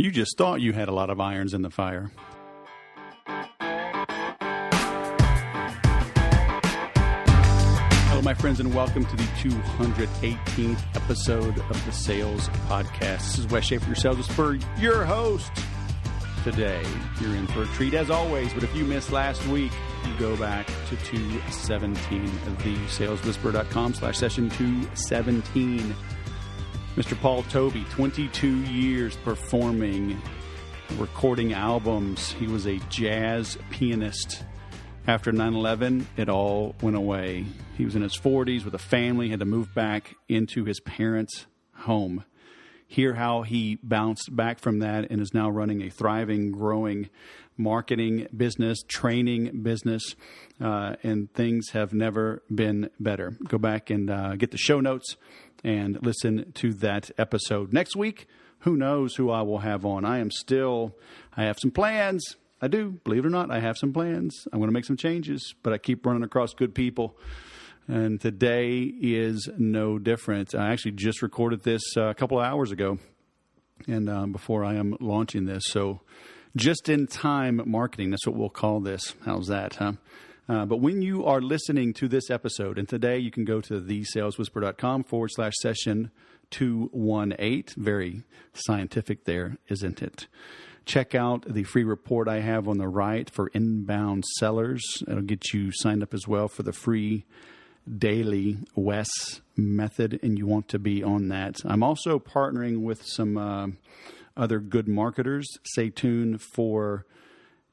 You just thought you had a lot of irons in the fire. Hello, my friends, and welcome to the 218th episode of the Sales Podcast. This is Wes Schaefer, your Sales Whisperer, your host. Today, you're in for a treat, as always, but if you missed last week, you go back to 217 of the saleswhisperer.com/session 217. Mr. Paul Toby, 22 years performing, recording albums. He was a jazz pianist. After 9/11, it all went away. He was in his 40s with a family, had to move back into his parents' home. Hear how he bounced back from that and is now running a thriving, growing marketing business, training business, and things have never been better. Go back and get the show notes and listen to that episode. Next week, who knows who I will have on. I have some plans. I do, believe it or not, I have some plans. I'm going to make some changes, but I keep running across good people. And today is no different. I actually just recorded this a couple of hours ago, and before I am launching this. So just-in-time marketing, that's what we'll call this. How's that, huh? But when you are listening to this episode, and today you can go to thesaleswhisperer.com/session 218. Very scientific there, isn't it? Check out the free report I have on the right for inbound sellers. It'll get you signed up as well for the free daily Wes method, and you want to be on that. I'm also partnering with some other good marketers. Stay tuned for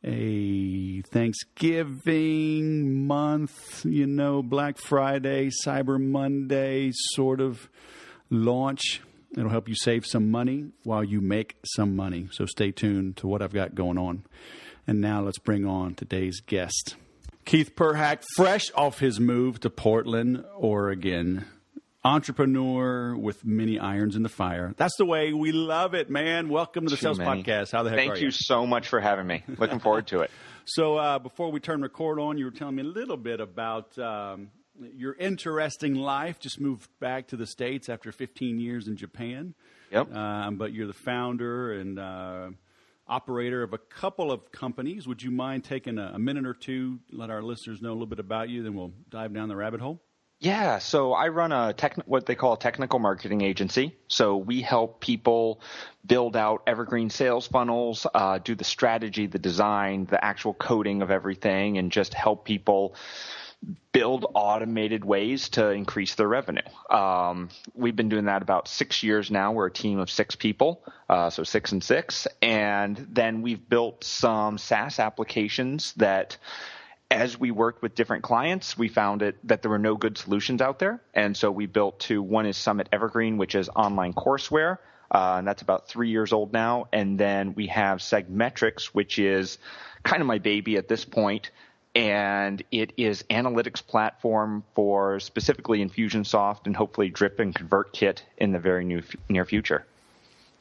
a Thanksgiving month, Black Friday, Cyber Monday sort of launch. It'll help you save some money while you make some money. So stay tuned to what I've got going on. And now let's bring on today's guest. Keith Perhac, fresh off his move to Portland, Oregon. Entrepreneur with many irons in the fire. That's the way we love it, man. Welcome to the Sales Podcast. How the heck are you? Thank you so much for having me. Looking forward to it. So before we turn record on, you were telling me a little bit about your interesting life. Just moved back to the States after 15 years in Japan. Yep. But you're the founder and operator of a couple of companies. Would you mind taking a minute or two, let our listeners know a little bit about you, then we'll dive down the rabbit hole? Yeah, so I run what they call a technical marketing agency. So we help people build out evergreen sales funnels, do the strategy, the design, the actual coding of everything, and just help people build automated ways to increase their revenue. We've been doing that about 6 years now. We're a team of 6 people, so 6 and 6. And then we've built some SaaS applications that, as we worked with different clients, we found that there were no good solutions out there. And so we built two. One is Summit Evergreen, which is online courseware. And that's about 3 years old now. And then we have Segmetrics, which is kind of my baby at this point. And it is analytics platform for specifically Infusionsoft and hopefully Drip and ConvertKit in the very near future.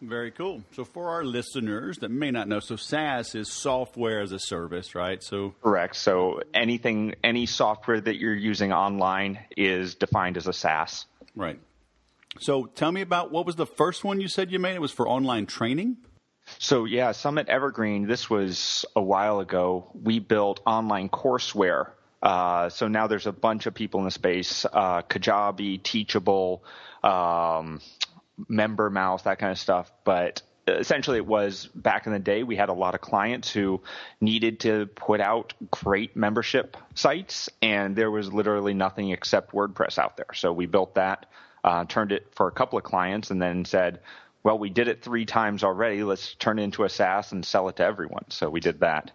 Very cool. So for our listeners that may not know, so SaaS is software as a service, right? So correct. So any software that you're using online is defined as a SaaS. Right. So tell me about, what was the first one you said you made? It was for online training? So yeah, Summit Evergreen, this was a while ago. We built online courseware. So now there's a bunch of people in the space, Kajabi, Teachable, Member Mouse, that kind of stuff. But essentially it was, back in the day, we had a lot of clients who needed to put out great membership sites, and there was literally nothing except WordPress out there. So we built that, turned it for a couple of clients, and then said, well, we did it 3 times already. Let's turn it into a SaaS and sell it to everyone. So we did that.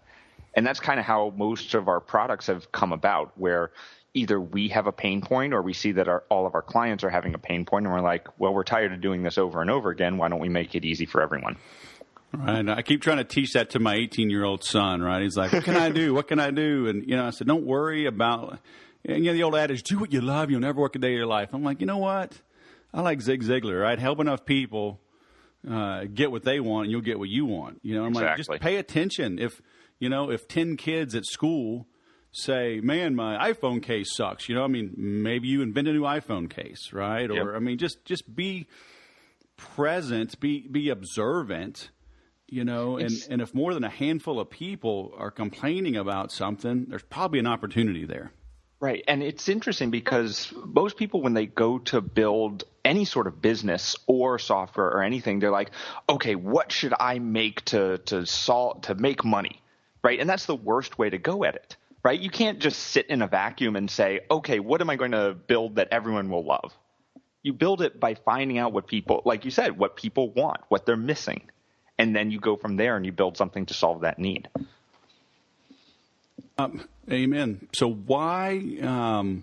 And that's kind of how most of our products have come about, where either we have a pain point or we see that all of our clients are having a pain point, and we're like, well, we're tired of doing this over and over again. Why don't we make it easy for everyone? Right. I keep trying to teach that to my 18-year-old son, right? He's like, what can I do? What can I do? And, I said, don't worry about, the old adage, do what you love. You'll never work a day of your life. I'm like, you know what? I like Zig Ziglar, right? Help enough people get what they want, and you'll get what you want. I'm like, just pay attention. If 10 kids at school say, man, my iPhone case sucks. Maybe you invent a new iPhone case, right? Or, just be present, be observant, And if more than a handful of people are complaining about something, there's probably an opportunity there. Right. And it's interesting because most people, when they go to build any sort of business or software or anything, they're like, okay, what should I make to make money? Right. And that's the worst way to go at it. Right. You can't just sit in a vacuum and say, okay, what am I going to build that everyone will love? You build it by finding out what people, like you said, what people want, what they're missing. And then you go from there and you build something to solve that need. Amen. So why did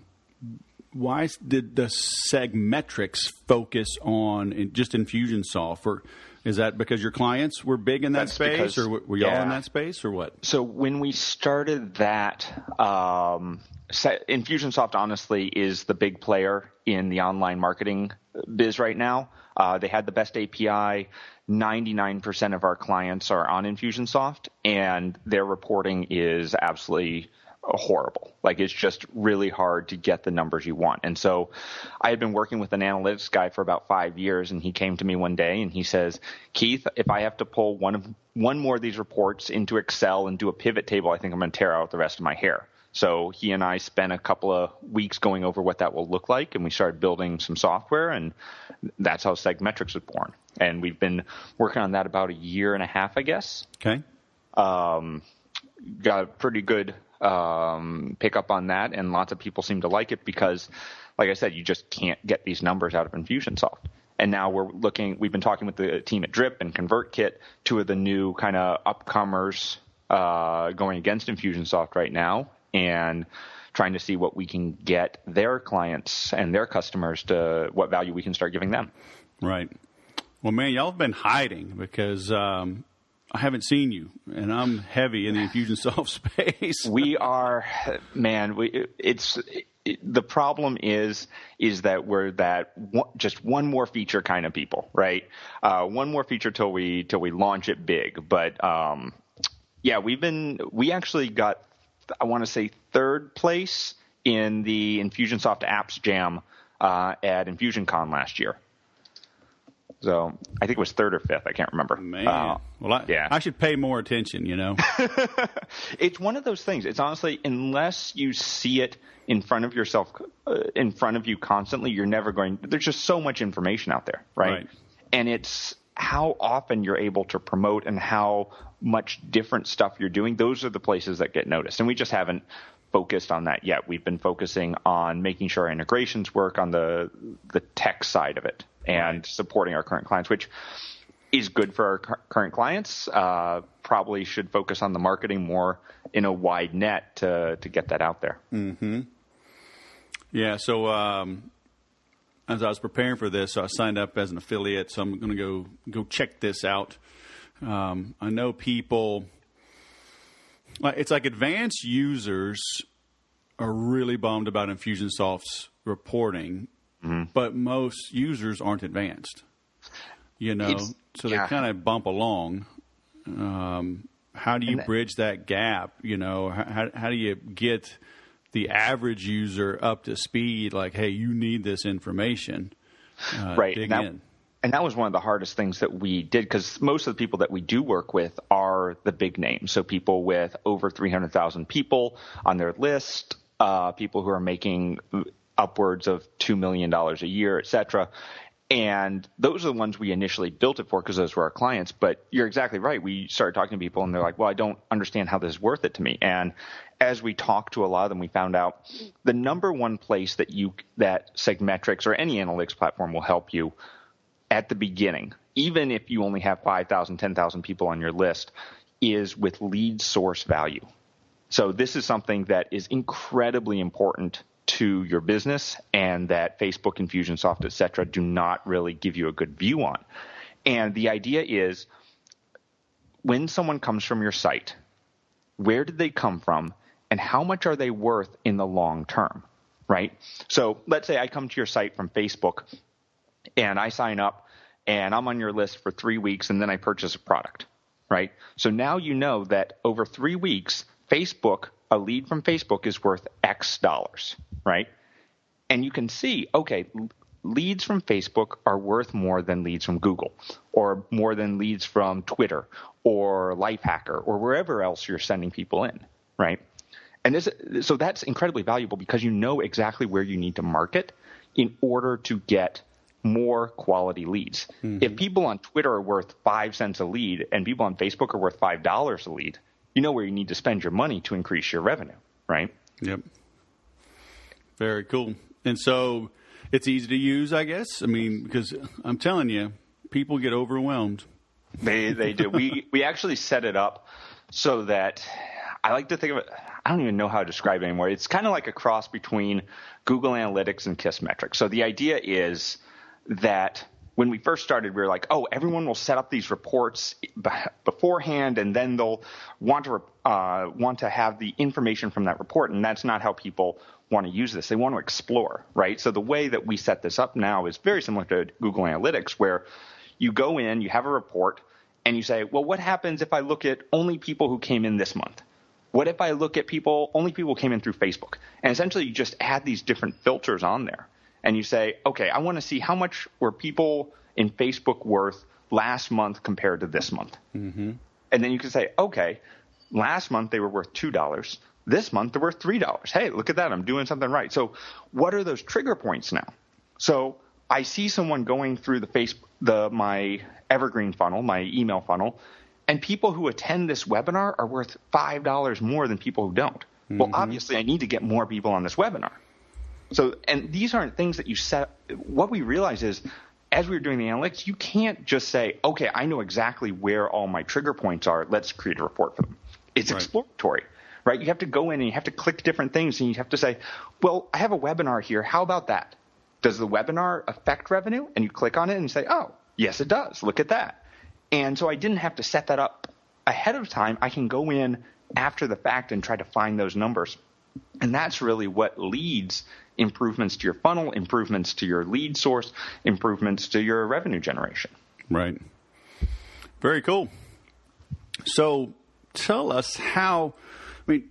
the Segmetrics focus on just Infusionsoft? Or is that because your clients were big in that space, or were y'all in that space, or what? So when we started that, Infusionsoft honestly is the big player in the online marketing biz right now. They had the best API. 99% of our clients are on Infusionsoft, and their reporting is absolutely horrible. Like, it's just really hard to get the numbers you want. And so I had been working with an analytics guy for about 5 years, and he came to me one day and he says, Keith, if I have to pull one more of these reports into Excel and do a pivot table, I think I'm going to tear out the rest of my hair. So he and I spent a couple of weeks going over what that will look like, and we started building some software, and that's how Segmetrics was born. And we've been working on that about a year and a half, I guess. Okay. Got a pretty good pickup on that, and lots of people seem to like it because, like I said, you just can't get these numbers out of Infusionsoft. And now we've been talking with the team at Drip and ConvertKit, two of the new kind of upcomers going against Infusionsoft right now, and trying to see what we can get their clients and their customers to, what value we can start giving them. Right. Well, man, y'all have been hiding because I haven't seen you, and I'm heavy in the Infusionsoft space. We are, man. The problem is that we're just one more feature kind of people, right? One more feature till we launch it big. But we actually got, I want to say, third place in the Infusionsoft Apps Jam at InfusionCon last year. So I think it was third or fifth. I can't remember. Man, I should pay more attention, It's one of those things. It's honestly, unless you see it in front of yourself, in front of you constantly, you're never going – there's just so much information out there, right? And it's how often you're able to promote and how much different stuff you're doing. Those are the places that get noticed. And we just haven't focused on that yet. We've been focusing on making sure our integrations work on the tech side of it and supporting our current clients, which is good for our current clients. Probably should focus on the marketing more in a wide net to get that out there. Mm-hmm. Yeah. So as I was preparing for this, I signed up as an affiliate, so I'm going to go check this out. I know people. It's like advanced users are really bummed about Infusionsoft's reporting, but most users aren't advanced, so they kind of bump along. How do you bridge that gap? How do you get the average user up to speed? Like, hey, you need this information. Right. Dig in. And that was one of the hardest things that we did, because most of the people that we do work with are the big names. So people with over 300,000 people on their list, people who are making upwards of $2 million a year, et cetera. And those are the ones we initially built it for because those were our clients. But you're exactly right. We started talking to people and they're like, well, I don't understand how this is worth it to me. And as we talked to a lot of them, we found out the number one place that Segmetrics or any analytics platform will help you at the beginning, even if you only have 5,000, 10,000 people on your list, is with lead source value. So this is something that is incredibly important to your business and that Facebook, Infusionsoft, et cetera, do not really give you a good view on. And the idea is when someone comes from your site, where did they come from and how much are they worth in the long term, right? So let's say I come to your site from Facebook and I sign up and I'm on your list for 3 weeks and then I purchase a product, right? So now you know that over 3 weeks, a lead from Facebook is worth X dollars, right? And you can see, okay, leads from Facebook are worth more than leads from Google, or more than leads from Twitter or Lifehacker or wherever else you're sending people in, right? And so that's incredibly valuable because you know exactly where you need to market in order to get more quality leads. Mm-hmm. If people on Twitter are worth 5 cents a lead and people on Facebook are worth $5 a lead, you know where you need to spend your money to increase your revenue, right? Yep. Very cool. And so it's easy to use, I guess. I mean, because I'm telling you, people get overwhelmed. They do. We actually set it up so that I like to think of it. I don't even know how to describe it anymore. It's kind of like a cross between Google Analytics and Kissmetrics. So the idea is that when we first started, we were like, oh, everyone will set up these reports beforehand, and then they'll want to have the information from that report. And that's not how people want to use this. They want to explore, right? So the way that we set this up now is very similar to Google Analytics, where you go in, you have a report, and you say, well, what happens if I look at only people who came in this month? What if I look at only people who came in through Facebook? And essentially you just add these different filters on there. And you say, okay, I want to see how much were people in Facebook worth last month compared to this month. Mm-hmm. And then you can say, okay, last month they were worth $2. This month they're worth $3. Hey, look at that. I'm doing something right. So what are those trigger points now? So I see someone going through my evergreen funnel, my email funnel, and people who attend this webinar are worth $5 more than people who don't. Mm-hmm. Well, obviously I need to get more people on this webinar. So, and these aren't things that you set. What we realize is, as we were doing the analytics, you can't just say, okay, I know exactly where all my trigger points are. Let's create a report for them. It's exploratory, right? You have to go in and you have to click different things, and you have to say, well, I have a webinar here. How about that? Does the webinar affect revenue? And you click on it and you say, oh, yes, it does. Look at that. And so I didn't have to set that up ahead of time. I can go in after the fact and try to find those numbers. And that's really what leads improvements to your funnel, improvements to your lead source, improvements to your revenue generation. Right. Very cool. So tell us how do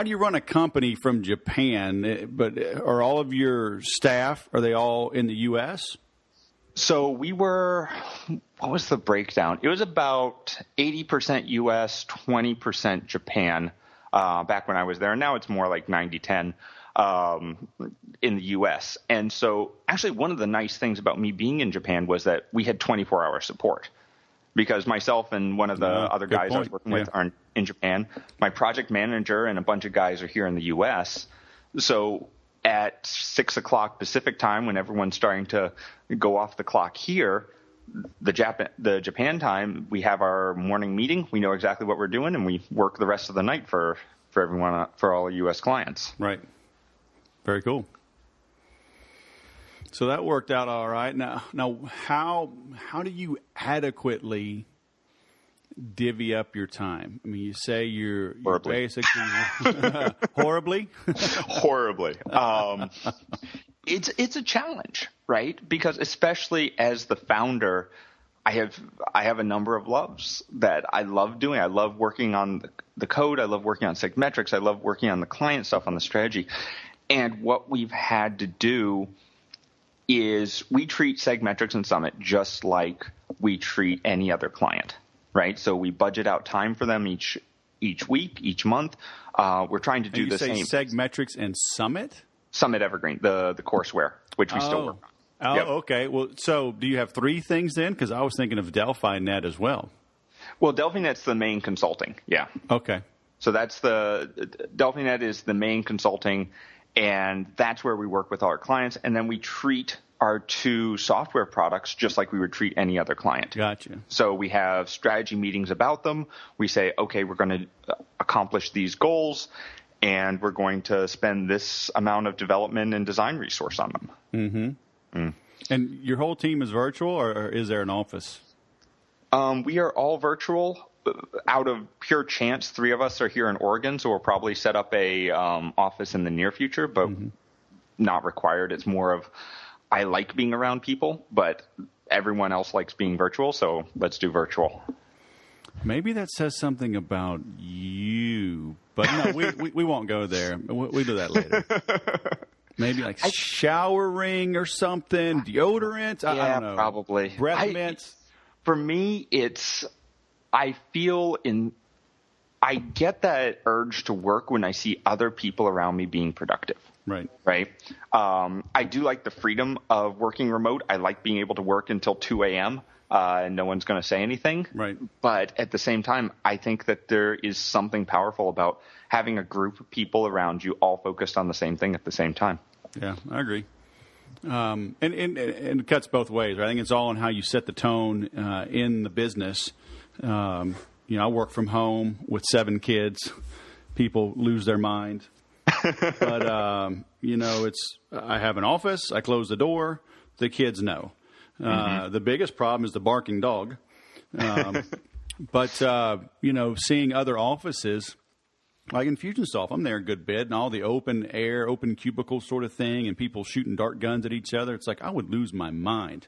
you run a company from Japan? But are all of your staff, are they all in the U.S.? So what was the breakdown? It was about 80% U.S., 20% Japan back when I was there. Now it's more like 90-10 in the U.S. And so actually one of the nice things about me being in Japan was that we had 24-hour support, because myself and one of the other guys I was working with are in Japan. My project manager and a bunch of guys are here in the U.S. So at 6 o'clock Pacific time, when everyone's starting to go off the clock here, the Japan time, we have our morning meeting. We know exactly what we're doing, and we work the rest of the night for everyone, for all U.S. clients. Right. Very cool. So that worked out all right. Now, how do you adequately divvy up your time? I mean, you say you're basically horribly. It's a challenge, right? Because especially as the founder, I have a number of loves that I love doing. I love working on the code. I love working on Segmetrics. I love working on the client stuff, on the strategy. And what we've had to do is we treat Segmetrics and Summit just like we treat any other client, right? So we budget out time for them each week, each month. We're trying to do the same. You say Segmetrics and Summit? Summit Evergreen, the courseware, which we still work on. Oh, yep. Okay. Well, so do you have 3 things then? Because I was thinking of DelphiNet as well. Well, DelphiNet's the main consulting. Yeah. Okay. So DelphiNet is the main consulting, and that's where we work with all our clients. And then we treat our 2 software products just like we would treat any other client. Gotcha. So we have strategy meetings about them. We say, okay, we're going to accomplish these goals, and we're going to spend this amount of development and design resource on them. Mm-hmm. Mm. And your whole team is virtual, or is there an office? We are all virtual. Out of pure chance, 3 of us are here in Oregon, so we'll probably set up a office in the near future, but not required. It's more of, I like being around people, but everyone else likes being virtual, so let's do virtual. Maybe that says something about you, but no, we won't go there. We'll do that later. Maybe like showering or something, deodorant. I don't know. Probably. Breath mints. For me, I get that urge to work when I see other people around me being productive. Right. Right. I do like the freedom of working remote. I like being able to work until 2 a.m. And no one's going to say anything. Right. But at the same time, I think that there is something powerful about having a group of people around you all focused on the same thing at the same time. Yeah, I agree. And it cuts both ways. Right? I think it's all on how you set the tone in the business. I work from home with 7 kids. People lose their mind. But, I have an office. I close the door. The kids know. The biggest problem is the barking dog. But seeing other offices, like Infusionsoft, I'm there a good bit, and all the open air, open cubicle sort of thing, and people shooting dart guns at each other. It's like I would lose my mind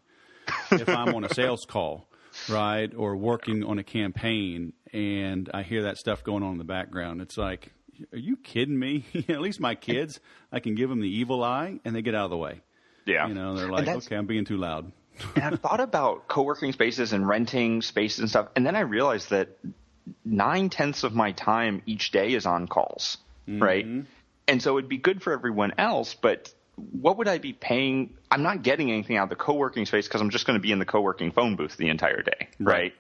if I'm on a sales call, right, or working on a campaign, and I hear that stuff going on in the background. It's like, are you kidding me? At least my kids, I can give them the evil eye, and they get out of the way. Yeah. They're like, okay, I'm being too loud. And I've thought about co-working spaces and renting spaces and stuff, and then I realized that 9/10 of my time each day is on calls, right? And so it'd be good for everyone else, but what would I be paying? I'm not getting anything out of the co-working space because I'm just going to be in the co-working phone booth the entire day, right?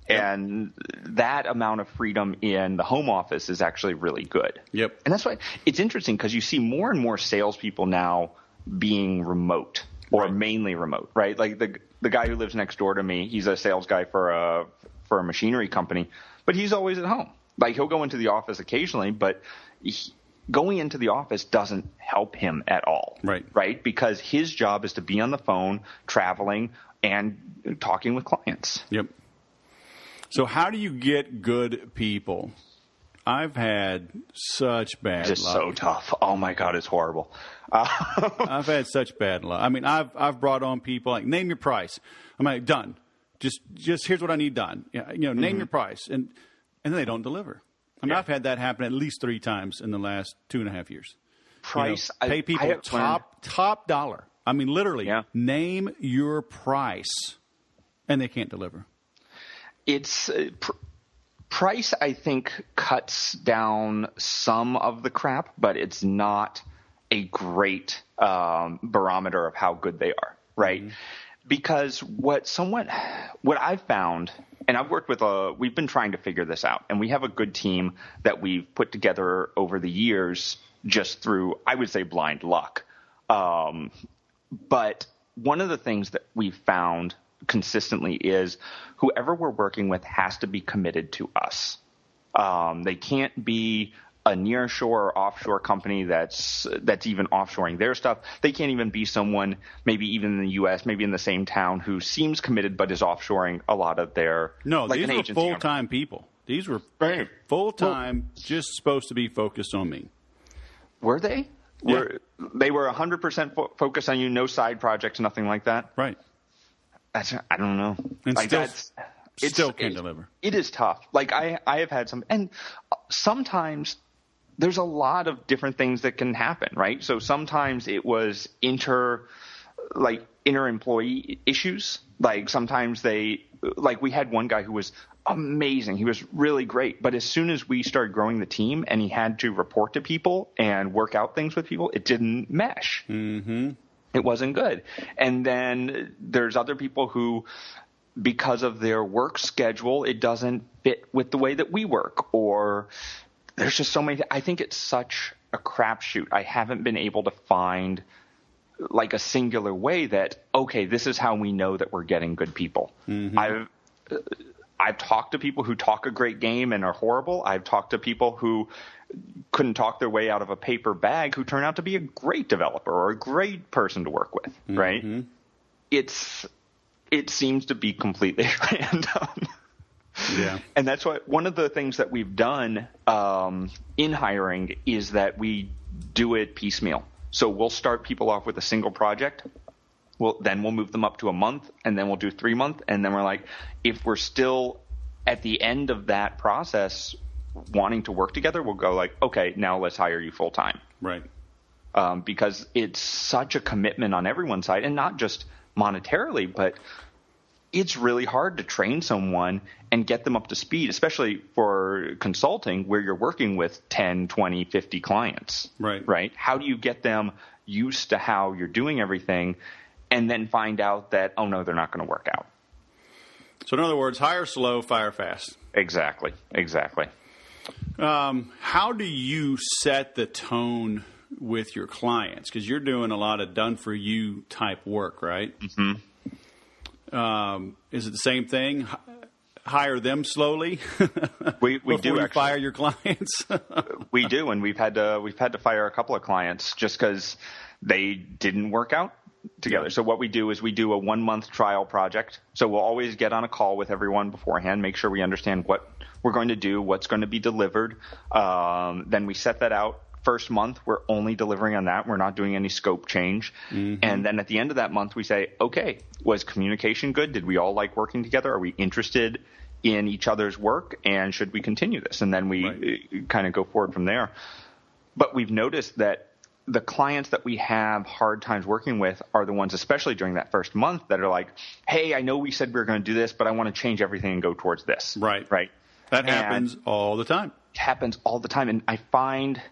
Yep. And that amount of freedom in the home office is actually really good. Yep. And that's why it's interesting because you see more and more salespeople now being remote. Or mainly remote, right? Like the guy who lives next door to me, he's a sales guy for a machinery company, but he's always at home. Like he'll go into the office occasionally, but going into the office doesn't help him at all, right? Because his job is to be on the phone, traveling, and talking with clients. Yep. So how do you get good people? I've had such bad luck. It's so tough. Oh my God, it's horrible. I've had such bad luck. I mean, I've brought on people like, name your price. I'm like, done. Just here's what I need done. Name your price, and then they don't deliver. I mean, I've had that happen at least 3 times in the last 2.5 years. Price. Pay people top dollar. I mean, literally, name your price, and they can't deliver. It's. Price, I think, cuts down some of the crap, but it's not a great barometer of how good they are, right? Mm-hmm. Because what I've found, and I've worked with we've been trying to figure this out, and we have a good team that we've put together over the years just through, I would say, blind luck. But one of the things that we've found consistently is whoever we're working with has to be committed to us. They can't be a nearshore or offshore company that's even offshoring their stuff. They can't even be someone maybe even in the U.S., maybe in the same town who seems committed but is offshoring a lot of their these were full-time people. These were full-time, just supposed to be focused on me. Were they? Yeah. They were 100% focused on you, no side projects, nothing like that? Right. I don't know. And still can't deliver. It is tough. Like I have had some, and sometimes there's a lot of different things that can happen, right? So sometimes it was inter-employee issues. Like sometimes we had one guy who was amazing. He was really great. But as soon as we started growing the team and he had to report to people and work out things with people, it didn't mesh. Mm-hmm. It wasn't good. And then there's other people who, because of their work schedule, it doesn't fit with the way that we work. Or there's just so many. I think it's such a crapshoot. I haven't been able to find like a singular way that, okay, this is how we know that we're getting good people. Mm-hmm. I've talked to people who talk a great game and are horrible. I've talked to people who couldn't talk their way out of a paper bag who turn out to be a great developer or a great person to work with, right? Mm-hmm. It seems to be completely random. Yeah. And that's why one of the things that we've done in hiring is that we do it piecemeal. So we'll start people off with a single project. Then we'll move them up to a month, and then we'll do 3 months. And then we're like, if we're still at the end of that process wanting to work together, we'll go like, okay, now let's hire you full time. Right. because it's such a commitment on everyone's side, and not just monetarily, but it's really hard to train someone and get them up to speed, especially for consulting where you're working with 10, 20, 50 clients. Right? How do you get them used to how you're doing everything and then find out that, oh, no, they're not going to work out? So in other words, hire slow, fire fast. Exactly. How do you set the tone with your clients? Because you're doing a lot of done-for-you type work, right? Mm-hmm. Is it the same thing? Hire them slowly. We do you actually fire your clients. We do, and we've had to fire a couple of clients just because they didn't work out together. Yeah. So what we do is we do a 1-month trial project. So we'll always get on a call with everyone beforehand, make sure we understand what we're going to do, what's going to be delivered. Then we set that out. First month, we're only delivering on that. We're not doing any scope change. Mm-hmm. And then at the end of that month, we say, okay, was communication good? Did we all like working together? Are we interested in each other's work? And should we continue this? And then we kind of go forward from there. But we've noticed that the clients that we have hard times working with are the ones, especially during that first month, that are like, hey, I know we said we were going to do this, but I want to change everything and go towards this. Right. That happens all the time. It happens all the time. And I find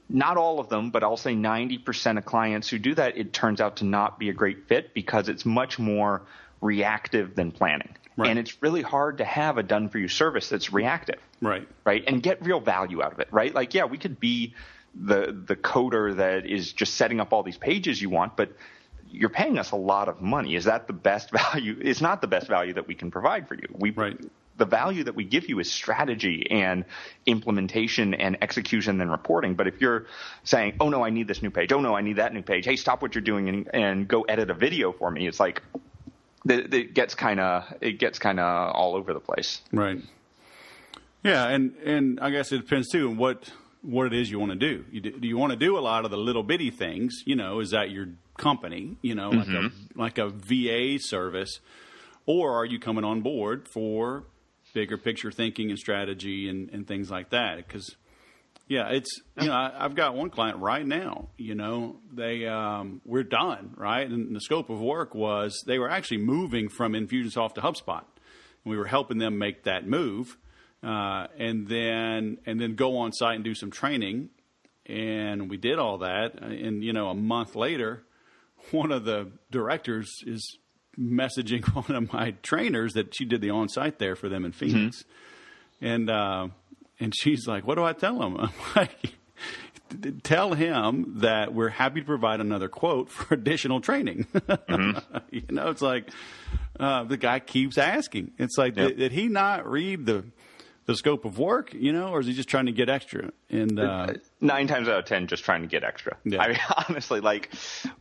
not all of them, but I'll say 90% of clients who do that, it turns out to not be a great fit because it's much more reactive than planning. Right. And it's really hard to have a done-for-you service that's reactive. Right. And get real value out of it, right? Like, yeah, we could be the coder that is just setting up all these pages you want, but you're paying us a lot of money. Is that the best value? It's not the best value that we can provide for you. The value that we give you is strategy and implementation and execution and reporting. But if you're saying, oh, no, I need this new page. Oh, no, I need that new page. Hey, stop what you're doing and go edit a video for me. It's like it gets kind of all over the place. Right. Yeah, and I guess it depends, too, on what it is you want to do. Do you want to do a lot of the little bitty things? Is that your company, like a VA service? Or are you coming on board for bigger picture thinking and strategy and things like that? Because, it's, I've got one client right now, we're done, right? And the scope of work was they were actually moving from Infusionsoft to HubSpot. And we were helping them make that move and then go on site and do some training. And we did all that. And, a month later, one of the directors is messaging one of my trainers that she did the on-site there for them in Phoenix. Mm-hmm. And she's like, what do I tell him? I'm like, tell him that we're happy to provide another quote for additional training. Mm-hmm. It's like the guy keeps asking. It's like, did he not read the scope of work, or is he just trying to get extra? And 9 times out of 10, just trying to get extra. Yeah. I mean, honestly,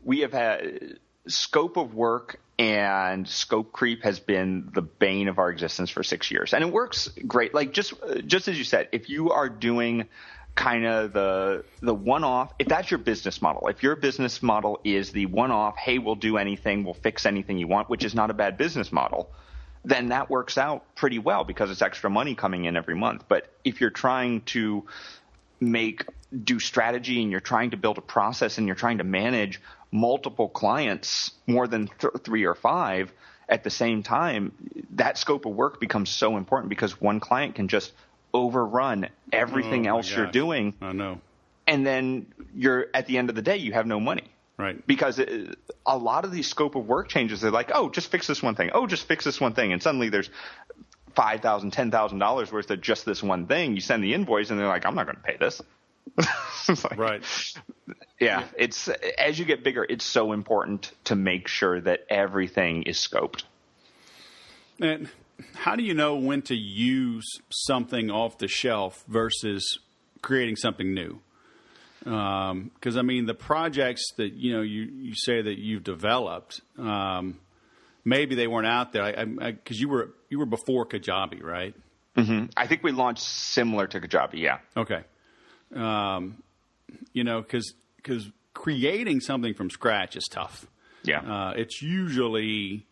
we have had scope of work and scope creep has been the bane of our existence for 6 years. And it works great. Like just as you said, if you are doing kind of the one-off, if that's your business model, if your business model is the one-off, hey, we'll do anything, we'll fix anything you want, which is not a bad business model, then that works out pretty well because it's extra money coming in every month. But if you're trying to do strategy and you're trying to build a process and you're trying to manage multiple clients, more than 3 or 5 at the same time, that scope of work becomes so important because one client can just overrun everything else you're doing. I know. And then at the end of the day, you have no money. Right. Because a lot of these scope of work changes, they're like, oh, just fix this one thing. Oh, just fix this one thing. And suddenly there's $5,000, $10,000 worth of just this one thing. You send the invoice and they're like, I'm not going to pay this. Right. Yeah. It's as you get bigger, it's so important to make sure that everything is scoped. And how do you know when to use something off the shelf versus creating something new? Because the projects that you say that you've developed, maybe they weren't out there. Because you were before Kajabi, right? Mm-hmm. I think we launched similar to Kajabi. Yeah. Okay. Because creating something from scratch is tough. Yeah. It's usually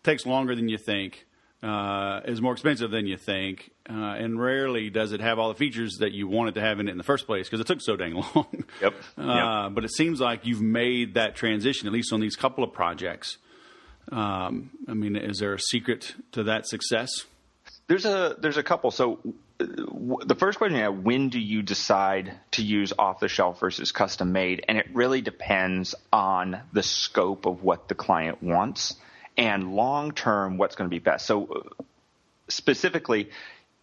takes longer than you think. is more expensive than you think, and rarely does it have all the features that you wanted to have in it in the first place because it took so dang long. Yep. But it seems like you've made that transition, at least on these couple of projects. I mean, is there a secret to that success? There's a couple. So the first question, when do you decide to use off-the-shelf versus custom-made? And it really depends on the scope of what the client wants and long-term what's going to be best. So specifically,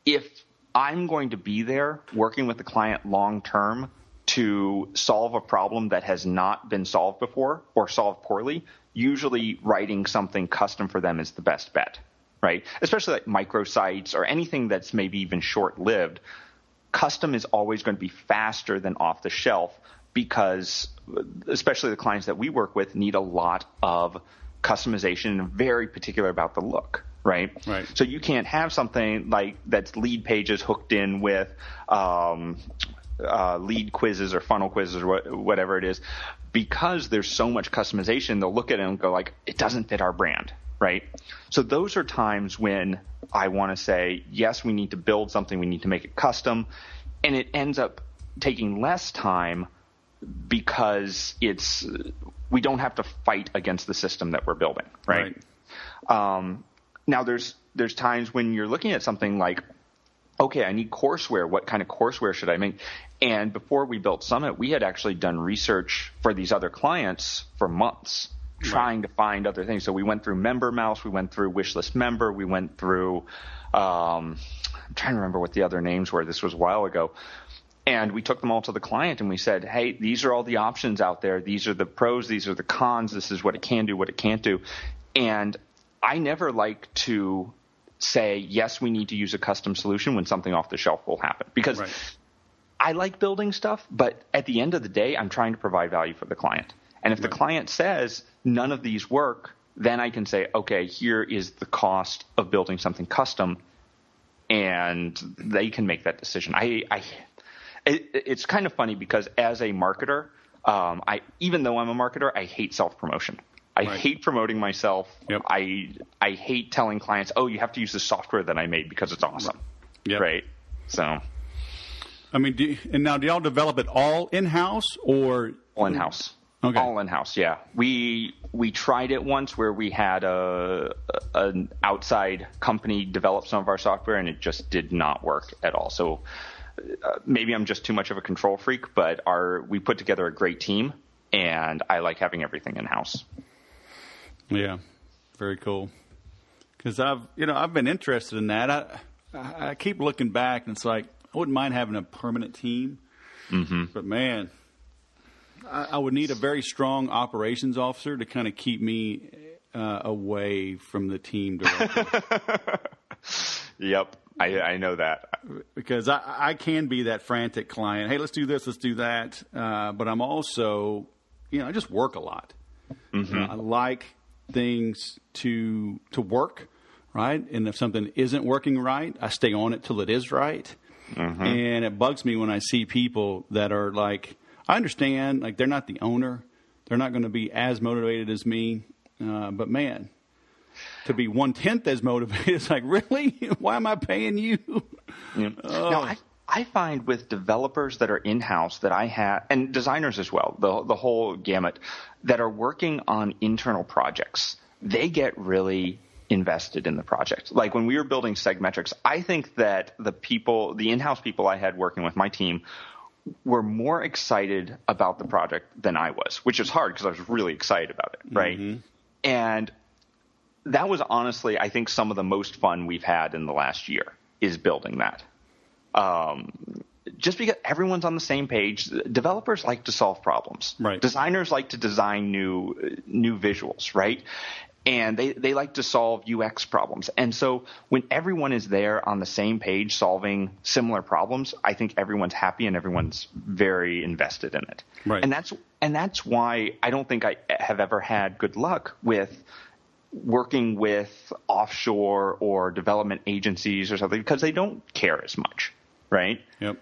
if I'm going to be there working with the client long-term to solve a problem that has not been solved before or solved poorly, usually writing something custom for them is the best bet. Right? Especially like microsites or anything that's maybe even short-lived. Custom is always going to be faster than off the shelf because especially the clients that we work with need a lot of customization and very particular about the look. Right. So you can't have something like that's lead pages hooked in with lead quizzes or funnel quizzes or whatever it is, because there's so much customization. They'll look at it and go like, it doesn't fit our brand. Right. So those are times when I want to say, yes, we need to build something. We need to make it custom. And it ends up taking less time because we don't have to fight against the system that we're building. Right. Now there's times when you're looking at something like, okay, I need courseware. What kind of courseware should I make? And before we built Summit, we had actually done research for these other clients for months, trying to find other things. So we went through Member Mouse, we went through Wishlist Member, we went through I'm trying to remember what the other names were. This was a while ago. And we took them all to the client and we said, hey, these are all the options out there. These are the pros. These are the cons. This is what it can do, what it can't do. And I never like to say, yes, we need to use a custom solution when something off the shelf will happen. Because I like building stuff, but at the end of the day, I'm trying to provide value for the client. And if the client says none of these work, then I can say, okay, here is the cost of building something custom, and they can make that decision. It's kind of funny because as a marketer, even though I'm a marketer, I hate self-promotion. I hate promoting myself. I hate telling clients, oh, you have to use the software that I made because it's awesome. Right? So, I mean, do y'all develop it all in-house or? All in-house. Okay. All in-house, yeah. We tried it once where we had an outside company develop some of our software, and it just did not work at all. So maybe I'm just too much of a control freak, but we put together a great team, and I like having everything in-house. Yeah, very cool. Because I've been interested in that. I keep looking back, and it's like I wouldn't mind having a permanent team, but man, I would need a very strong operations officer to kind of keep me away from the team directly. Yep, I know that. Because I can be that frantic client. Hey, let's do this, let's do that. But I'm also, I just work a lot. I like things to work, right? And if something isn't working right, I stay on it till it is right. And it bugs me when I see people that are like, I understand, like they're not the owner. They're not going to be as motivated as me. But man, to be 1/10 as motivated, it's like, really? Why am I paying you? Now, I find with developers that are in-house that I have, and designers as well, the whole gamut, that are working on internal projects, they get really invested in the project. Like when we were building Segmetrics, I think that the in-house people I had working with my team were more excited about the project than I was, which is hard because I was really excited about it, right? And that was honestly, I think, some of the most fun we've had in the last year is building that. Just because everyone's on the same page. Developers like to solve problems. Right. Designers like to design new visuals, right? And they like to solve UX problems. And so when everyone is there on the same page solving similar problems, I think everyone's happy and everyone's very invested in it. Right. And that's why I don't think I have ever had good luck with working with offshore or development agencies or something, because they don't care as much, right? Yep.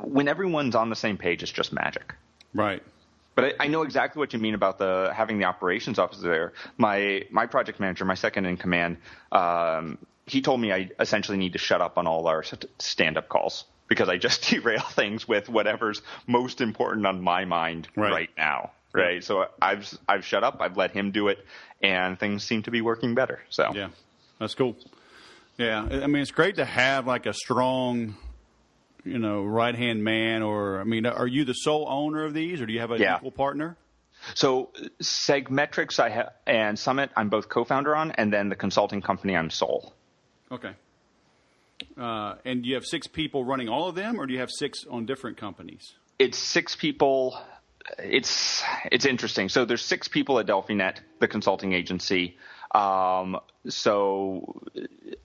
When everyone's on the same page, it's just magic. Right. But I know exactly what you mean about having the operations officer there. My project manager, my second in command, he told me I essentially need to shut up on all our stand-up calls because I just derail things with whatever's most important on my mind right now. Right. So I've shut up. I've let him do it, and things seem to be working better. So yeah, that's cool. Yeah, I mean, it's great to have like a strong, right-hand man. Or, I mean, are you the sole owner of these, or do you have an equal partner? So Segmetrics and Summit, I'm both co-founder on, and then the consulting company, I'm sole. Okay. And do you have 6 people running all of them, or do you have 6 on different companies? It's 6 people. It's interesting. So there's 6 people at DelphiNet, the consulting agency. And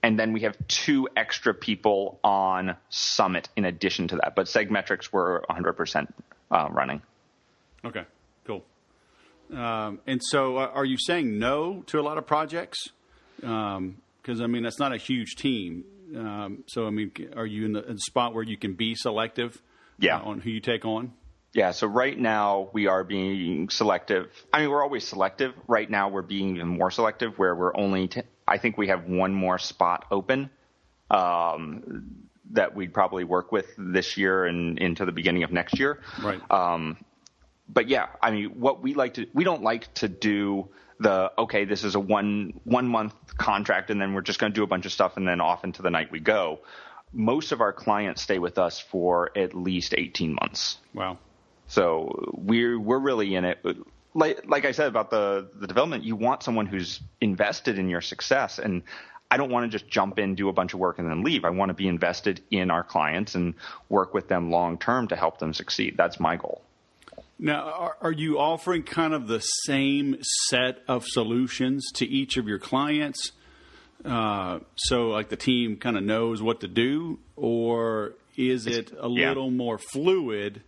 then we have 2 extra people on Summit in addition to that. But Segmetrics we're 100% running. Okay, cool. And so are you saying no to a lot of projects? Because, I mean, that's not a huge team. So, I mean, are you in the spot where you can be selective on who you take on? Yeah, so right now we are being selective. I mean, we're always selective. Right now we're being even more selective where we're only I think we have one more spot open that we'd probably work with this year and into the beginning of next year. Right. But yeah, I mean, what we don't like to do this is a one month contract and then we're just going to do a bunch of stuff and then off into the night we go. Most of our clients stay with us for at least 18 months. Wow. So we're really in it. Like I said about the development, you want someone who's invested in your success. And I don't want to just jump in, do a bunch of work, and then leave. I want to be invested in our clients and work with them long term to help them succeed. That's my goal. Now, are you offering kind of the same set of solutions to each of your clients? So like the team kind of knows what to do, or is it a little more fluid?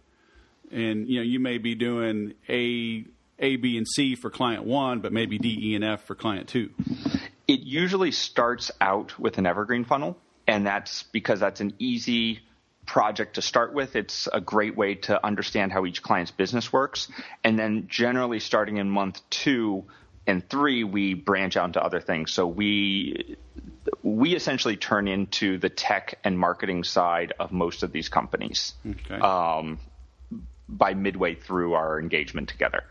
And, you may be doing A, B, and C for client 1, but maybe D, E, and F for client 2. It usually starts out with an evergreen funnel, and that's because that's an easy project to start with. It's a great way to understand how each client's business works. And then generally starting in month 2 and 3, we branch out into other things. So we essentially turn into the tech and marketing side of most of these companies. Okay. By midway through our engagement together.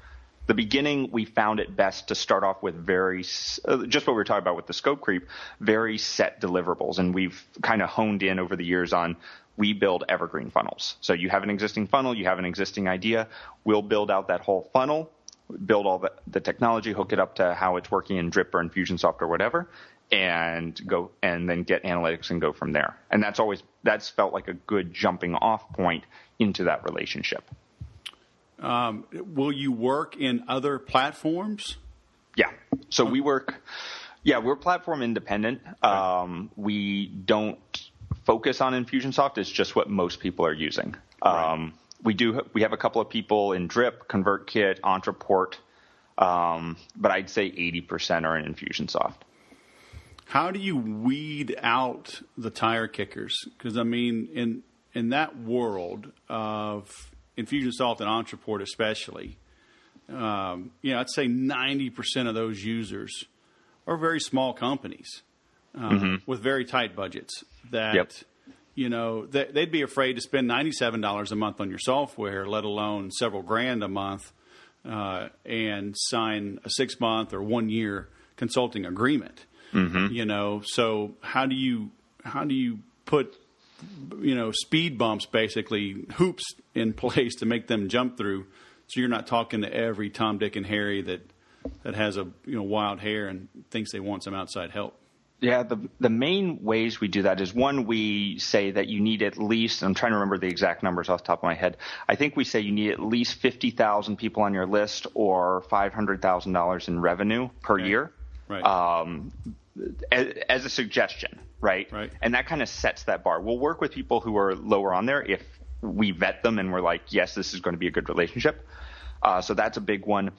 The beginning, we found it best to start off with just what we were talking about with the scope creep, very set deliverables. And we've kind of honed in over the years on we build evergreen funnels. So you have an existing funnel, you have an existing idea. We'll build out that whole funnel, build all the technology, hook it up to how it's working in Drip or Infusionsoft or whatever, and go and then get analytics and go from there. And that's felt like a good jumping off point into that relationship. Will you work in other platforms? Yeah. So we're platform independent. Okay. We don't focus on Infusionsoft. It's just what most people are using. Right. We have a couple of people in Drip, ConvertKit, Ontraport, but I'd say 80% are in Infusionsoft. How do you weed out the tire kickers? Because, I mean, in that world of Infusionsoft and Ontraport especially, I'd say 90% of those users are very small companies with very tight budgets that, they'd be afraid to spend $97 a month on your software, let alone several grand a month, and sign a 6-month or 1-year consulting agreement. Mm-hmm. So how do you put speed bumps, basically hoops in place to make them jump through, so you're not talking to every Tom, Dick, and Harry that has a wild hair and thinks they want some outside help? Yeah, the main ways we do that is, one, we say that you need at least, I'm trying to remember the exact numbers off the top of my head, I think we say you need at least 50,000 people on your list or $500,000 in revenue per year. Right. As a suggestion, right? Right. And that kind of sets that bar. We'll work with people who are lower on there if we vet them and we're like, yes, this is going to be a good relationship. So that's a big one.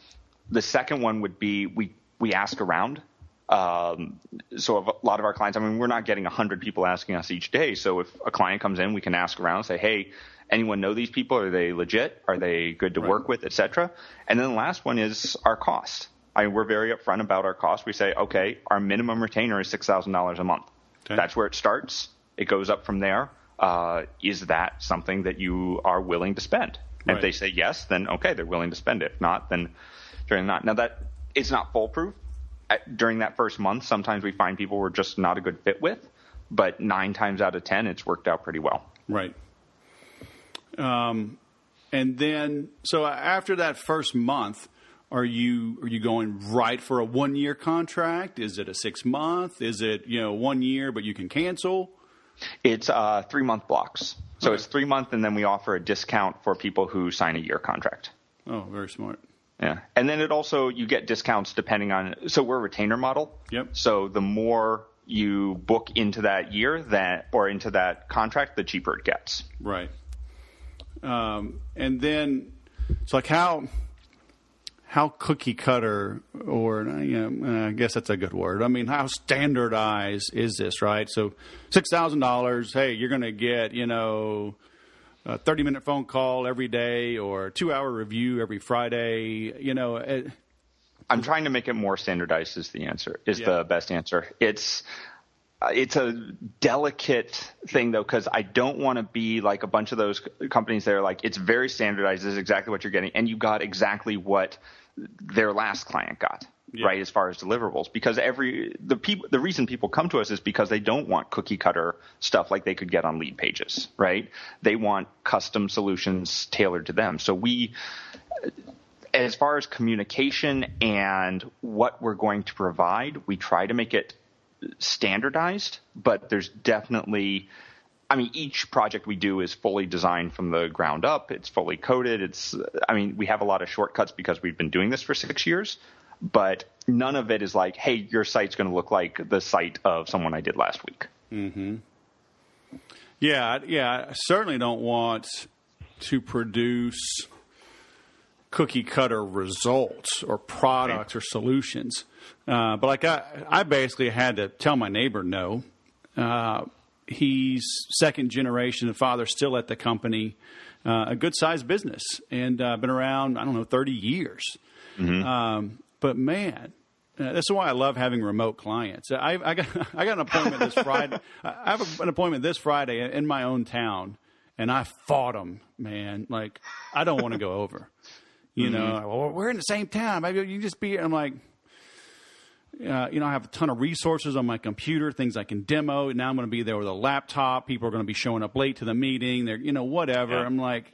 The second one would be we ask around. So a lot of our clients, I mean, we're not getting 100 people asking us each day. So if a client comes in, we can ask around and say, hey, anyone know these people? Are they legit? Are they good to work with, et cetera? And then the last one is our cost. We're very upfront about our cost. We say, okay, our minimum retainer is $6,000 a month. Okay. That's where it starts. It goes up from there. Is that something that you are willing to spend? And if they say yes, then okay, they're willing to spend it. If not, then they're not. Now that it's not foolproof. During that first month, sometimes we find people we're just not a good fit with, but 9 times out of 10, it's worked out pretty well. Right. And then, so after that first month, are you going right for a 1-year contract? Is it a 6-month? Is it 1 year but you can cancel? It's 3-month blocks. So It's 3 months, and then we offer a discount for people who sign a year contract. Oh, very smart. Yeah. And then you get discounts depending on, so we're a retainer model. Yep. So the more you book into that year or into that contract, the cheaper it gets. Right. And then it's like how cookie cutter, or I guess that's a good word. I mean, how standardized is this, right? So $6,000, hey, you're going to get, a 30-minute phone call every day or a 2-hour review every Friday, I'm trying to make it more standardized is the best answer. It's a delicate thing, though, because I don't want to be like a bunch of those companies that are like, it's very standardized. This is exactly what you're getting. And you got exactly what their last client got, right, as far as deliverables. Because the reason people come to us is because they don't want cookie cutter stuff like they could get on lead pages, right? They want custom solutions tailored to them. So as far as communication and what we're going to provide, we try to make it standardized, but there's definitely, each project we do is fully designed from the ground up. It's fully coded. We have a lot of shortcuts because we've been doing this for 6 years, but none of it is like, hey, your site's going to look like the site of someone I did last week. Mm-hmm. Yeah. I certainly don't want to produce cookie cutter results or products or solutions. But like I basically had to tell my neighbor no. He's second generation. The father's still at the company, a good sized business, and been around 30 years. Mm-hmm. But man, that's why I love having remote clients. I got an appointment this Friday. I have an appointment this Friday in my own town, and I fought him, man. Like I don't want to go over. Well, we're in the same town. Maybe you can just be. I'm like. I have a ton of resources on my computer, things I can demo. Now I'm going to be there with a laptop. People are going to be showing up late to the meeting. They're, whatever. Yeah. I'm like,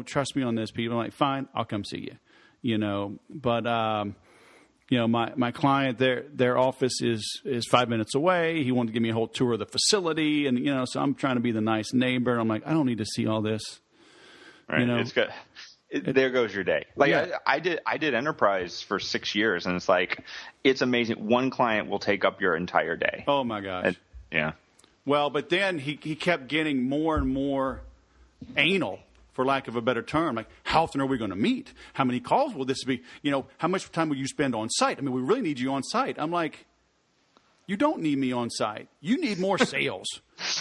trust me on this, people. I'm like, fine, I'll come see you. But my client, their office is 5 minutes away. He wanted to give me a whole tour of the facility, and so I'm trying to be the nice neighbor. I'm like, I don't need to see all this. Right. It's good. There goes your day. I did enterprise for 6 years, and it's like, it's amazing. One client will take up your entire day. Oh my gosh. Yeah. Well, but then he kept getting more and more anal, for lack of a better term. Like, how often are we going to meet? How many calls will this be? How much time will you spend on site? We really need you on site. I'm like, you don't need me on site. You need more sales.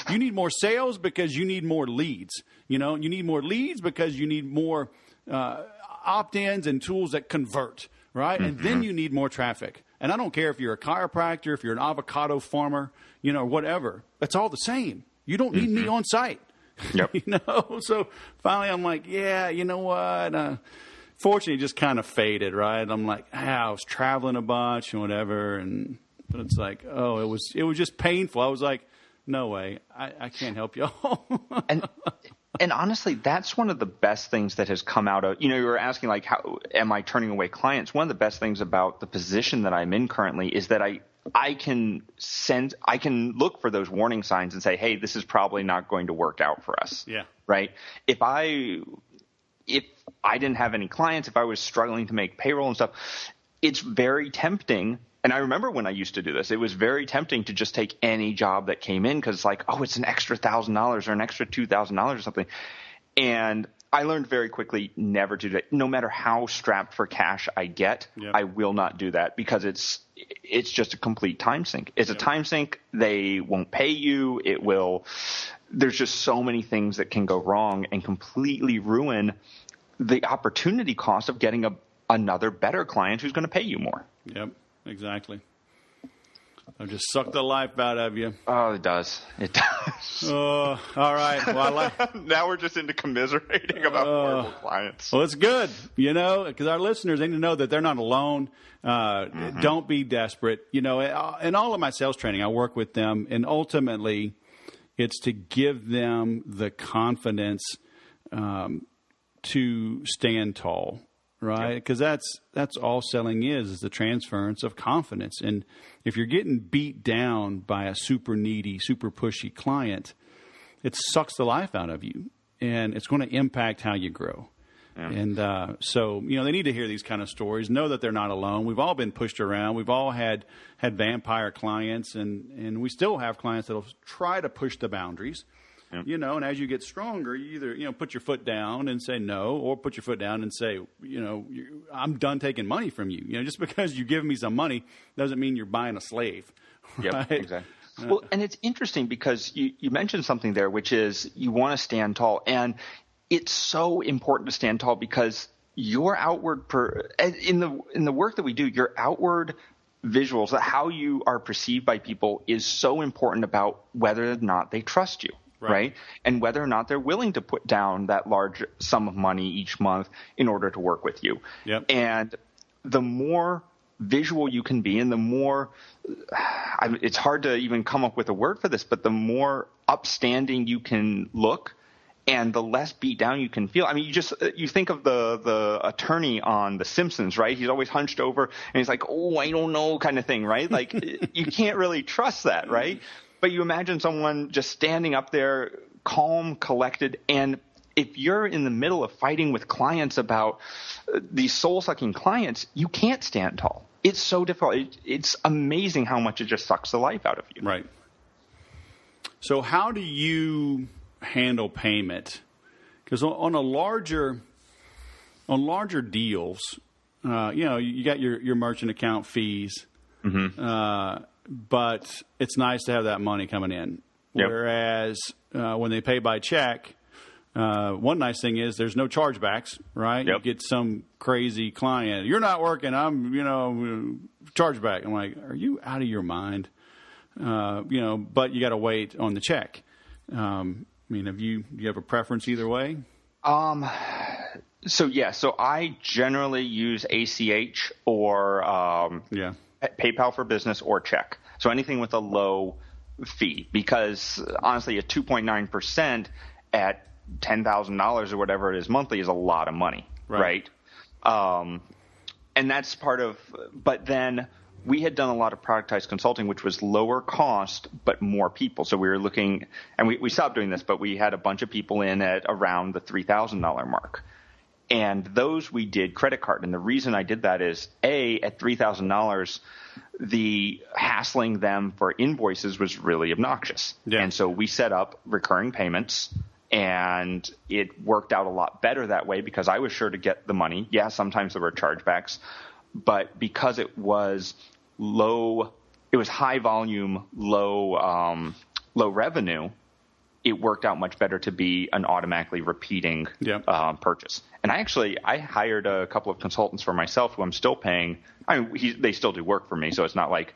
You need more sales because you need more leads. You need more leads because you need more opt-ins and tools that convert, right? Mm-hmm. And then you need more traffic. And I don't care if you're a chiropractor, if you're an avocado farmer, whatever. It's all the same. You don't need me on site. Yep. So finally I'm like, yeah, you know what? Fortunately, it just kind of faded, right? I'm like, I was traveling a bunch and whatever. But it's like, it was just painful. I was like, no way. I can't help y'all. And honestly, that's one of the best things that has come out of, you were asking like, how am I turning away clients? One of the best things about the position that I'm in currently is that I can look for those warning signs and say, hey, this is probably not going to work out for us. Yeah. Right. If I didn't have any clients, if I was struggling to make payroll and stuff, it's very tempting. And I remember when I used to do this, it was very tempting to just take any job that came in because it's like, oh, it's an extra $1,000 or an extra $2,000 or something. And I learned very quickly never to do that. No matter how strapped for cash I get, I will not do that because it's just a complete time sink. It's a time sink. They won't pay you. There's just so many things that can go wrong and completely ruin the opportunity cost of getting another better client who's going to pay you more. Yep, exactly. I'll just suck the life out of you. Oh, it does. It does. All right. Well, now we're just into commiserating about horrible clients. Well, it's good, because our listeners need to know that they're not alone. Don't be desperate. In all of my sales training, I work with them, and ultimately it's to give them the confidence to stand tall. Right, because that's all selling is the transference of confidence. And if you're getting beat down by a super needy, super pushy client, it sucks the life out of you, and it's going to impact how you grow. Yeah. And so they need to hear these kind of stories. Know that they're not alone. We've all been pushed around. We've all had vampire clients, and we still have clients that'll try to push the boundaries. Yeah. And as you get stronger, you either, put your foot down and say no, or put your foot down and say, I'm done taking money from you. Just because you give me some money doesn't mean you're buying a slave. Right? Yep, exactly. Well, and it's interesting because you mentioned something there, which is you want to stand tall. And it's so important to stand tall because your outward in the work that we do, your outward visuals, how you are perceived by people is so important about whether or not they trust you. Right. And whether or not they're willing to put down that large sum of money each month in order to work with you. Yep. And the more visual you can be, and the more it's hard to even come up with a word for this, but the more upstanding you can look and the less beat down you can feel. I mean, you think of the attorney on The Simpsons, right? He's always hunched over and he's like, oh, I don't know, kind of thing, right? Like you can't really trust that, right? But you imagine someone just standing up there, calm, collected, and if you're in the middle of fighting with clients about these soul-sucking clients, you can't stand tall. It's so difficult. It's amazing how much it just sucks the life out of you. Right. So how do you handle payment? Because on larger deals, you got your merchant account fees. Mm-hmm. But it's nice to have that money coming in. Yep. Whereas when they pay by check, one nice thing is there's no chargebacks, right? Yep. You get some crazy client, you're not working, I'm, chargeback. I'm like, are you out of your mind? But you got to wait on the check. Do you have a preference either way? So I generally use ACH or PayPal for Business or check. So anything with a low fee, because honestly, at 2.9% at $10,000 or whatever it is monthly is a lot of money, right? And that's part of. But then we had done a lot of productized consulting, which was lower cost but more people. So we were looking, and we stopped doing this, but we had a bunch of people in at around the $3,000 mark. And those we did credit card. And the reason I did that is, at $3,000, the hassling them for invoices was really obnoxious. Yeah. And so we set up recurring payments, and it worked out a lot better that way because I was sure to get the money. Yeah, sometimes there were chargebacks, but because it was high volume, low revenue, it worked out much better to be an automatically repeating purchase. And I hired a couple of consultants for myself who I'm still paying. They still do work for me, so it's not like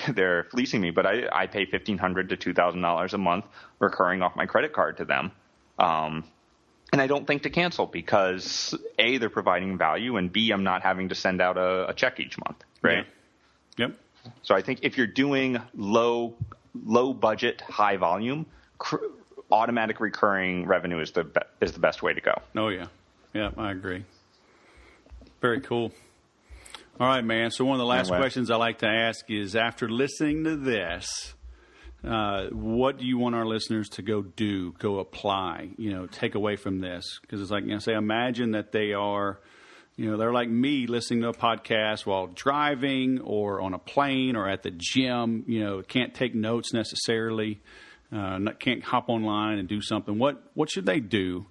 they're fleecing me. But I pay $1,500 to $2,000 a month recurring off my credit card to them. And I don't think to cancel because A, they're providing value, and B, I'm not having to send out a check each month, right? Yeah. Yep. So I think if you're doing low budget, high volume, automatic recurring revenue is the best way to go. Oh, yeah. Yeah, I agree. Very cool. All right, man. So one of the last questions I like to ask is, after listening to this, what do you want our listeners to go apply, take away from this? Because it's like, say, imagine that they are, they're like me listening to a podcast while driving or on a plane or at the gym, can't take notes necessarily. Can't hop online and do something. What should they do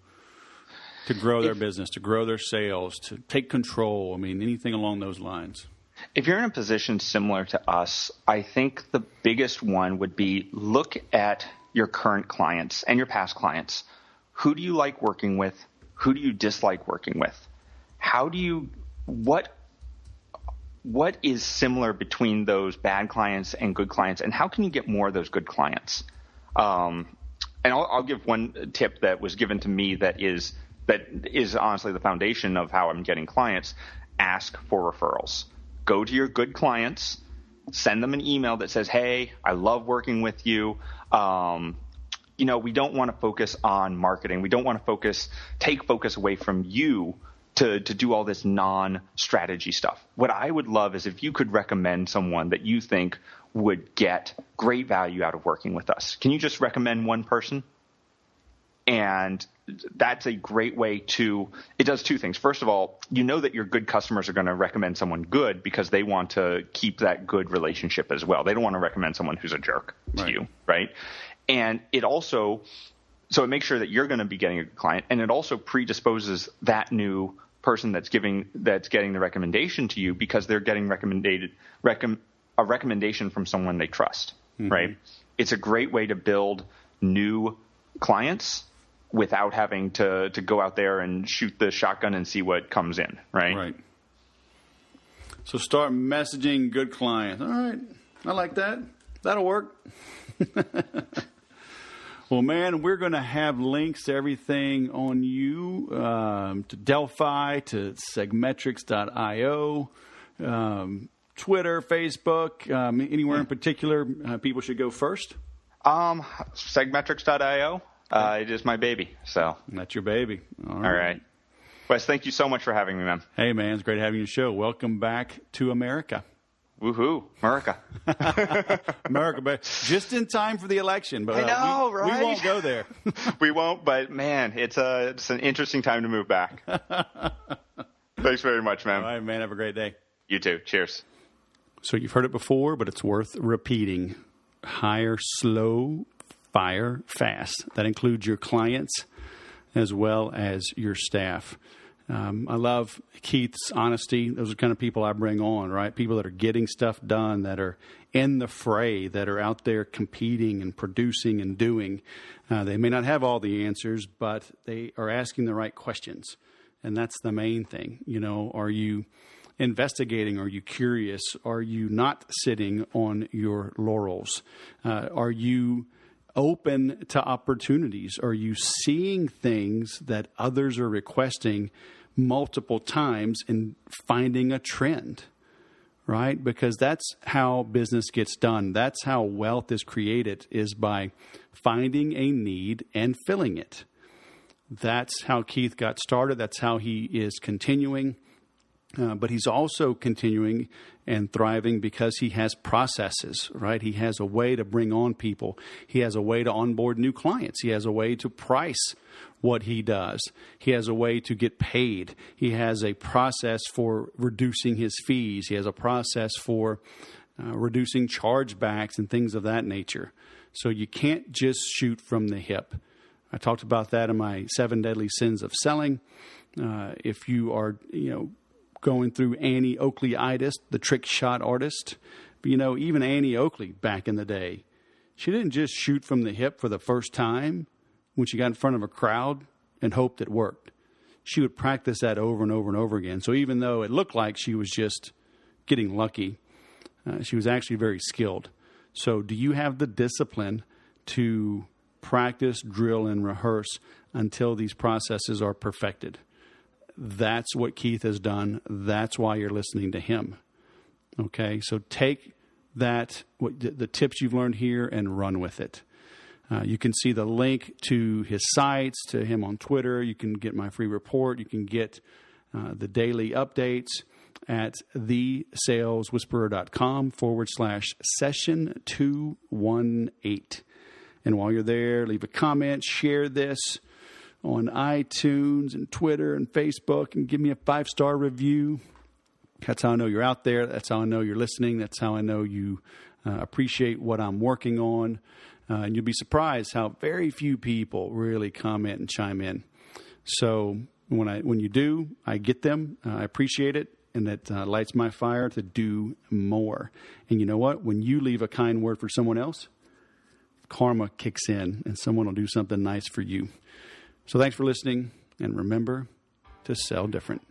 to grow their business, to grow their sales, to take control? Anything along those lines? If you're in a position similar to us, I think the biggest one would be look at your current clients and your past clients. Who do you like working with? Who do you dislike working with? What is similar between those bad clients and good clients, and how can you get more of those good clients? And I'll give one tip that was given to me that is honestly the foundation of how I'm getting clients. Ask for referrals. Go to your good clients, send them an email that says, hey, I love working with you. We don't want to focus on marketing. We don't want to take focus away from you to do all this non-strategy stuff. What I would love is if you could recommend someone that you think would get great value out of working with us. Can you just recommend one person? And that's a great way it does two things. First of all, you know that your good customers are going to recommend someone good because they want to keep that good relationship as well. They don't want to recommend someone who's a jerk to you, right? And it makes sure that you're going to be getting a good client, and it also predisposes that new person that's getting the recommendation to you because they're getting a recommendation from someone they trust, right? It's a great way to build new clients without having to go out there and shoot the shotgun and see what comes in, right? Right. So start messaging good clients. All right. I like that. That'll work. Well, man, we're going to have links to everything on you, to Delphi, to segmetrics.io, Twitter, Facebook, anywhere in particular people should go first? Segmetrics.io. It is my baby. So that's your baby. All right. Wes, thank you so much for having me, man. Hey, man, it's great having you on the show. Welcome back to America. Woohoo, America. America, but just in time for the election. But I know, right? We won't go there. We won't, but man, it's an interesting time to move back. Thanks very much, man. All right, man. Have a great day. You too. Cheers. So you've heard it before, but it's worth repeating. Hire slow, fire fast. That includes your clients as well as your staff. I love Keith's honesty. Those are the kind of people I bring on, right? People that are getting stuff done, that are in the fray, that are out there competing and producing and doing. They may not have all the answers, but they are asking the right questions. And that's the main thing. Are you investigating? Are you curious? Are you not sitting on your laurels? Are you open to opportunities? Are you seeing things that others are requesting multiple times and finding a trend, right? Because that's how business gets done. That's how wealth is created, is by finding a need and filling it. That's how Keith got started. That's how he is continuing. But he's also continuing and thriving because he has processes, right? He has a way to bring on people. He has a way to onboard new clients. He has a way to price what he does. He has a way to get paid. He has a process for reducing his fees. He has a process for reducing chargebacks and things of that nature. So you can't just shoot from the hip. I talked about that in my 7 Deadly Sins of Selling. If you are, going through Annie Oakley-itis, the trick shot artist. But, even Annie Oakley back in the day, she didn't just shoot from the hip for the first time when she got in front of a crowd and hoped it worked. She would practice that over and over and over again. So even though it looked like she was just getting lucky, she was actually very skilled. So do you have the discipline to practice, drill, and rehearse until these processes are perfected? That's what Keith has done. That's why you're listening to him. Okay, so take the tips you've learned here and run with it. You can see the link to his sites, to him on Twitter. You can get my free report. You can get the daily updates at thesaleswhisperer.com/session218. And while you're there, leave a comment, share this on iTunes and Twitter and Facebook, and give me a 5-star review. That's how I know you're out there. That's how I know you're listening. That's how I know you appreciate what I'm working on. And you'll be surprised how very few people really comment and chime in. So when you do, I get them. I appreciate it. and that lights my fire to do more. And you know what? When you leave a kind word for someone else, karma kicks in and someone will do something nice for you. So thanks for listening, and remember to sell different.